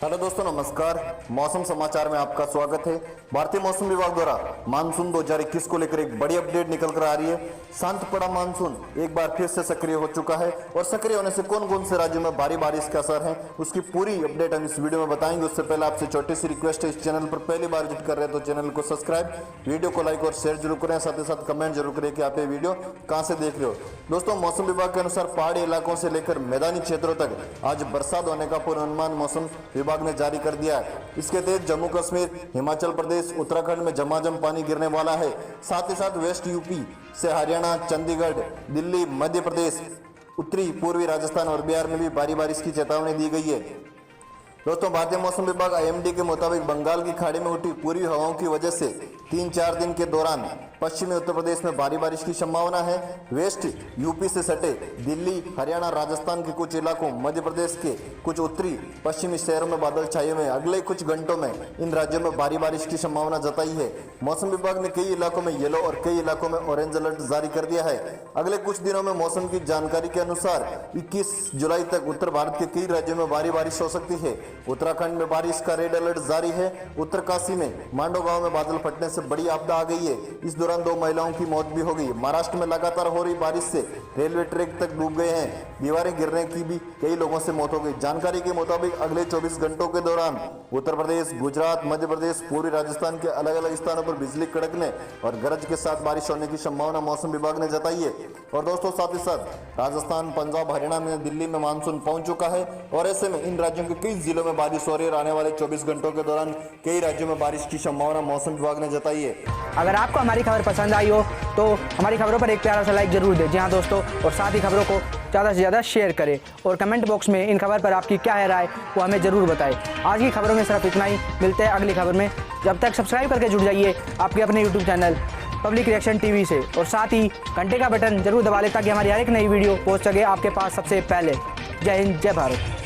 Hello दोस्तों, नमस्कार। मौसम समाचार में आपका स्वागत है। भारतीय मौसम विभाग द्वारा मानसून 2021 को लेकर एक बड़ी अपडेट निकल कर आ रही है। शांत पड़ा मानसून एक बार फिर से सक्रिय हो चुका है और सक्रिय होने से कौन कौन से राज्यों में भारी बारिश का असर है उसकी पूरी अपडेट हम इस वीडियो में बताएंगे। उससे पहले आपसे छोटी सी रिक्वेस्ट है, इस चैनल पर पहली बार विजिट कर रहे हैं तो चैनल को सब्सक्राइब, वीडियो को लाइक और शेयर जरूर करें। साथ ही साथ कमेंट जरूर करें कि आप ये वीडियो कहां से देख रहे हो। दोस्तों, मौसम विभाग के अनुसार पहाड़ी इलाकों से लेकर मैदानी क्षेत्रों तक आज बरसात होने का पूर्वानुमान मौसम विभाग ने जारी कर दिया है। इसके तहत जम्मू कश्मीर, हिमाचल प्रदेश, उत्तराखंड में झमाझम पानी गिरने वाला है। साथ ही साथ वेस्ट यूपी से हरियाणा, चंडीगढ़, दिल्ली, मध्य प्रदेश, उत्तरी पूर्वी राजस्थान और बिहार में भी भारी बारिश की चेतावनी दी गई है। दोस्तों, भारतीय मौसम विभाग आईएमडी के मुताबिक बंगाल की खाड़ी में उठी पूर्वी हवाओं की वजह से 3-4 दिन के दौरान पश्चिमी उत्तर प्रदेश में भारी बारिश की संभावना है। वेस्ट यूपी से सटे दिल्ली, हरियाणा, राजस्थान के कुछ इलाकों, मध्य प्रदेश के कुछ उत्तरी पश्चिमी शहरों में बादल छाए हुए हैं। अगले कुछ घंटों में इन राज्यों में भारी बारिश की संभावना जताई है। मौसम विभाग ने कई इलाकों में येलो और कई इलाकों में ऑरेंज अलर्ट जारी कर दिया है। अगले कुछ दिनों में मौसम की जानकारी के अनुसार 21 जुलाई तक उत्तर भारत के कई राज्यों में भारी बारिश हो सकती है। उत्तराखंड में बारिश का रेड अलर्ट जारी है। उत्तरकाशी में मांडो गांव में बादल फटने से बड़ी आपदा आ गई है। इस दौरान 2 महिलाओं की मौत भी हो गई। महाराष्ट्र में लगातार हो रही बारिश से रेलवे ट्रैक तक डूब गए हैं। दीवारें गिरने की भी कई लोगों से मौत हो गई। जानकारी के मुताबिक अगले 24 घंटों के दौरान उत्तर प्रदेश, गुजरात, मध्य प्रदेश, पूर्वी राजस्थान के अलग अलग स्थानों पर बिजली कड़कने और गरज के साथ बारिश होने की संभावना मौसम विभाग ने जताई है। और दोस्तों, साथ ही साथ राजस्थान, पंजाब, हरियाणा में, दिल्ली में मानसून पहुंच चुका है और ऐसे में इन राज्यों के कई जिलों में बारिश हो रही है। आने वाले 24 घंटों के दौरान कई राज्यों में बारिश की संभावना मौसम विभाग ने जताई है। अगर आपको हमारी खबर पसंद आई हो तो हमारी खबरों पर एक प्यारा सा लाइक जरूर दें। जी हाँ दोस्तों, और साथ ही खबरों को ज़्यादा से ज़्यादा शेयर करें और कमेंट बॉक्स में इन खबर पर आपकी क्या है राय वो हमें ज़रूर बताएं। आज की खबरों में सिर्फ इतना ही। मिलते हैं अगली खबर में। जब तक सब्सक्राइब करके जुड़ जाइए आपके अपने YouTube channel public reaction TV से और साथ ही घंटे का बटन जरूर दबा लें ताकि हमारी हर एक नई वीडियो पहुँच सके आपके पास सबसे पहले। जय हिंद, जय भारत।